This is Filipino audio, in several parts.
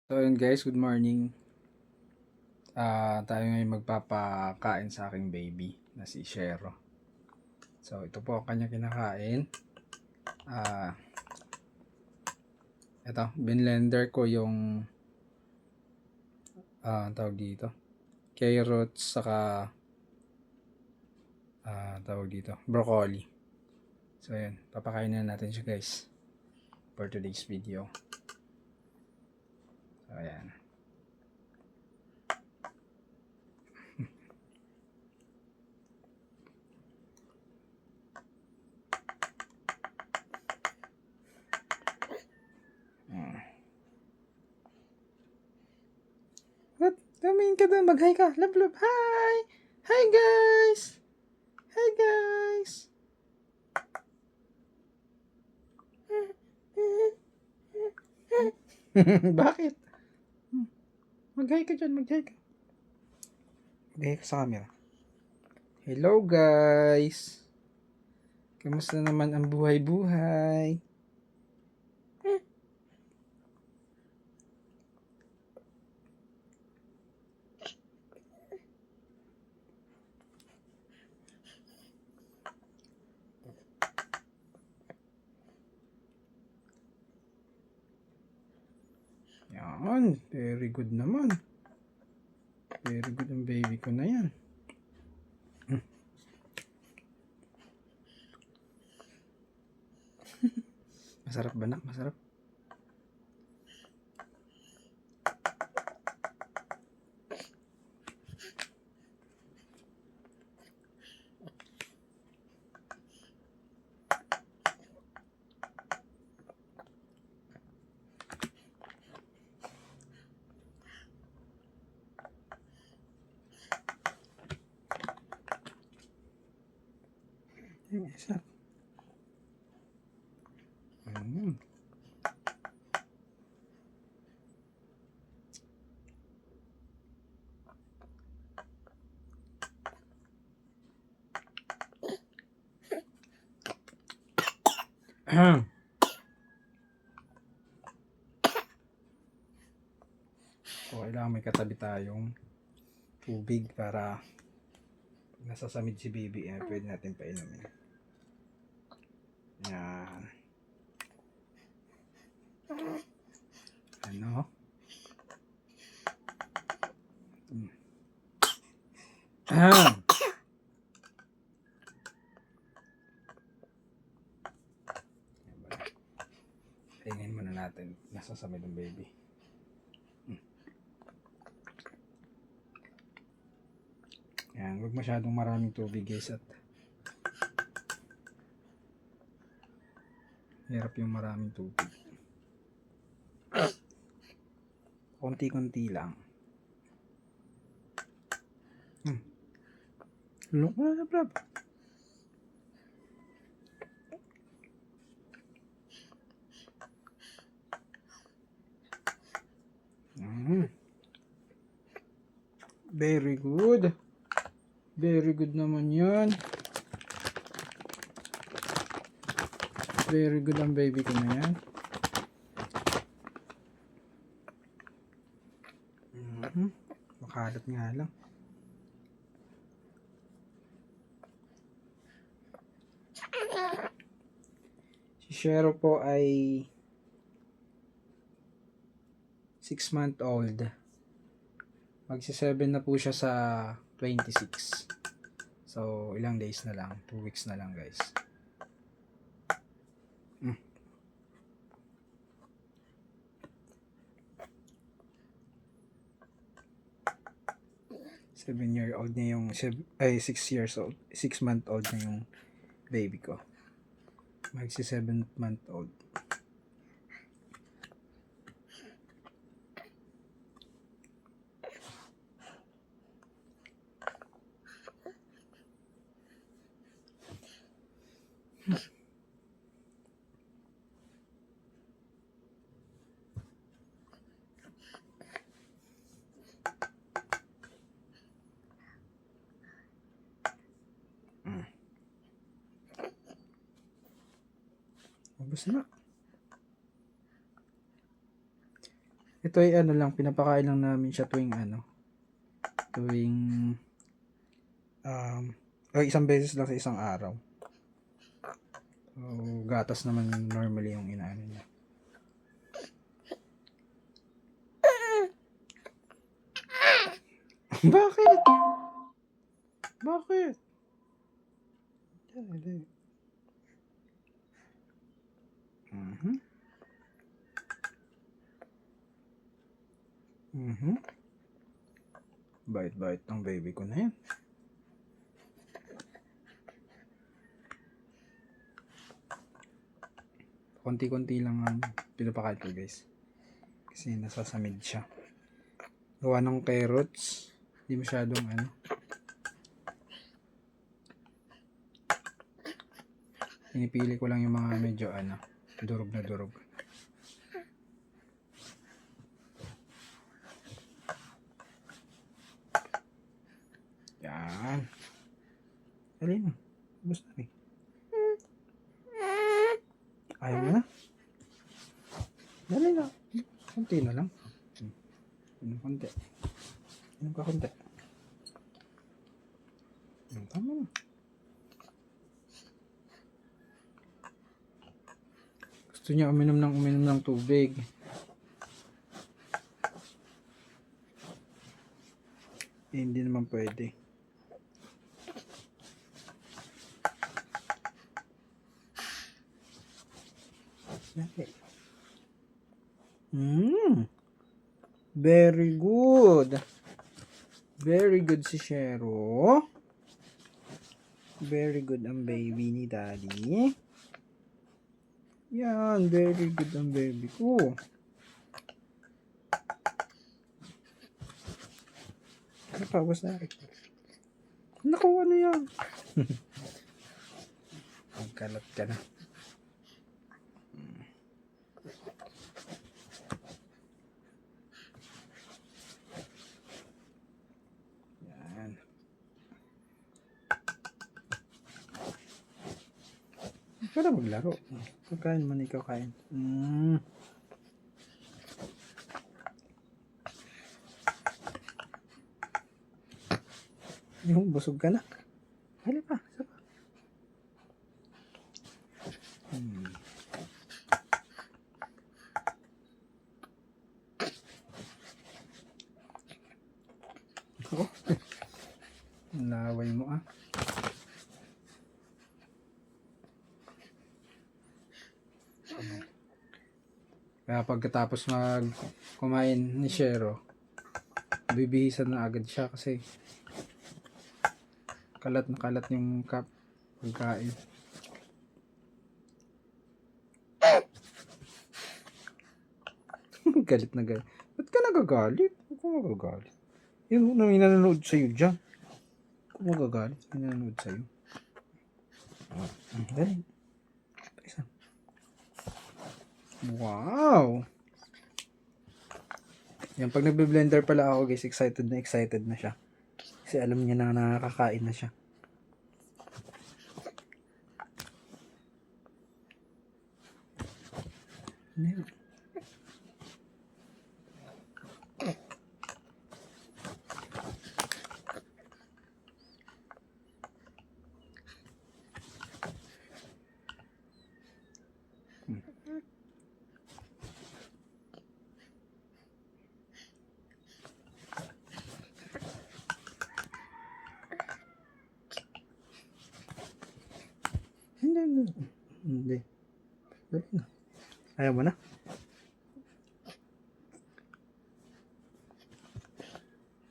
So yun guys, good morning. Tayo ngayon magpapakain sa aking baby na si Shero. So ito po ang kanya kinakain. Ah, ito, binlender ko yung tawag dito, carrots saka tawag dito, broccoli. So yun, papakainin na natin siya guys for today's video. So ayan. What? Tumingin ka doon, mag-hi ka. Love, love. Hi! Hi guys! Hi guys! Bakit? Mag-hi ka dyan, mag-hi ka. Mag-hi ka sa camera. Hello guys! Kamusta naman ang buhay-buhay? Yan, very good naman. Very good ang baby ko na yan. Masarap ba nak? Masarap? Masarap. So, kailangan may katabi tayong tubig para pag nasasamid si baby, pwede natin painumin. Yan. Ano? Tingin muna natin. Nasasamid ang baby. Yan. Huwag masyadong maraming tubig guys at hirap yung maraming tubig. Konti-konti lang. Look na brab. Very good. Very good naman yan. Very good ang baby ko na yan. Makalat nga lang. Si Shero po ay 6-month-old. Magsi-7 na po siya sa 26. So, ilang days na lang. 2 weeks na lang guys. 7-year-old na yung 6 years old, 6-month-old na yung baby ko. Magsi 7-month-old. Ubus na. Ito ay ano lang, pinapakain lang namin siya tuwing o isang beses lang sa isang araw. So, gatas naman normally yung inaano niya. Bakit? Bakit? Dali. Bait-bait ng baby ko na yan. Konti-konti lang ang pinapakain ko, guys. Kasi nasasamid siya. Gawa ng carrots. Hindi masyadong Pinipili ko lang yung mga medyo durog na durog. Yan. Dali na. Ubus na rin. Ayaw mo na? Dali na. Konti na lang. Inom konti. Inom ka konti. Tama na. Gusto niya uminom ng tubig. Hindi naman pwede. Very good. Very good si Shero. Very good ang baby ni Daddy. Yan, very good ang baby ko. Napawas na rin. Naku, ano yan? Magkalat ka na. Yan. Para maglaro. Pagkain man ikaw kain. Yung busog ka na. Hali pa. Isa pa. Oh. Laway mo Kaya pagkatapos kumain ni Shero, bibihisan na agad siya kasi kalat na kalat yung pagkain. Galit na galit. Ba't ka nagagalit? Ba't ka magagalit? Yun na may nanonood sa'yo dyan. Kung magagalit, may nanonood sa'yo. Dali. Isa. Wow! Yan, pag nagbe-blender pala ako, guys, excited na siya. Kasi alam niya na nakakain na siya. Hindi. Dali na. Ayaw mo na?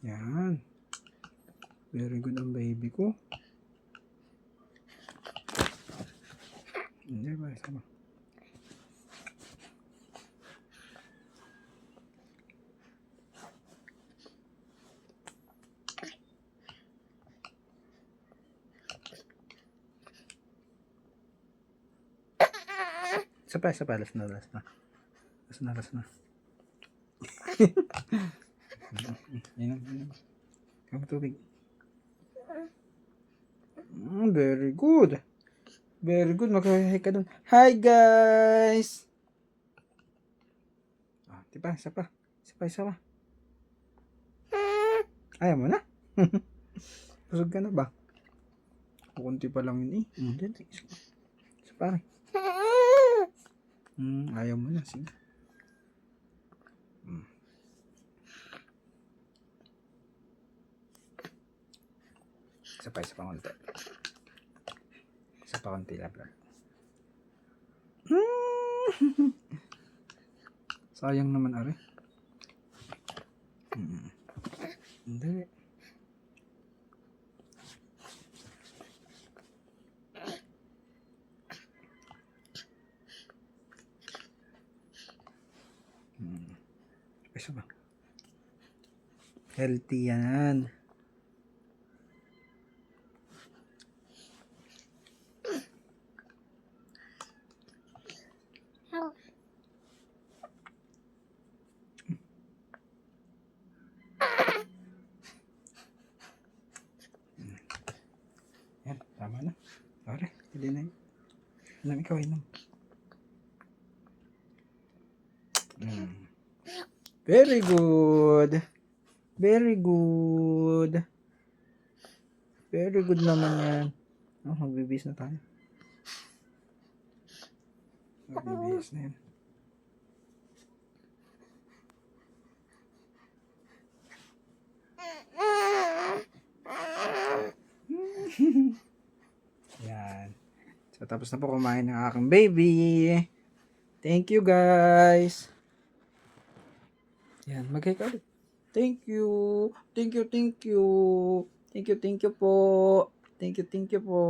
Yan. Very good ang baby ko. Hindi ba? Sama. Isa pa. Last na. Inom. Kamu tubig. Very good. Very good. Mag-hi ka dun. Hi, guys! Diba? Isa pa. Isa pa. Ayaw mo na? Busog ka na ba? Kunti pa lang yun eh. Dali. Isa pa rin. Ayaw mo na. Sige. Isa pa konti. Isa pa konti lang. Sayang naman, are. Hindi. Isa ba? Healthy yan. Yan, tama na. Pare, hindi na yun. Inom ikaw, inom. Very good. Very good. Very good naman yan. Oh, magbibihis na tayo. Magbibihis na yan. Yan. So, tapos na po kumain ng aking baby. Thank you, guys. Yan, magkay ka ulit. Thank you. Thank you, thank you. Thank you, thank you po. Thank you, thank you po.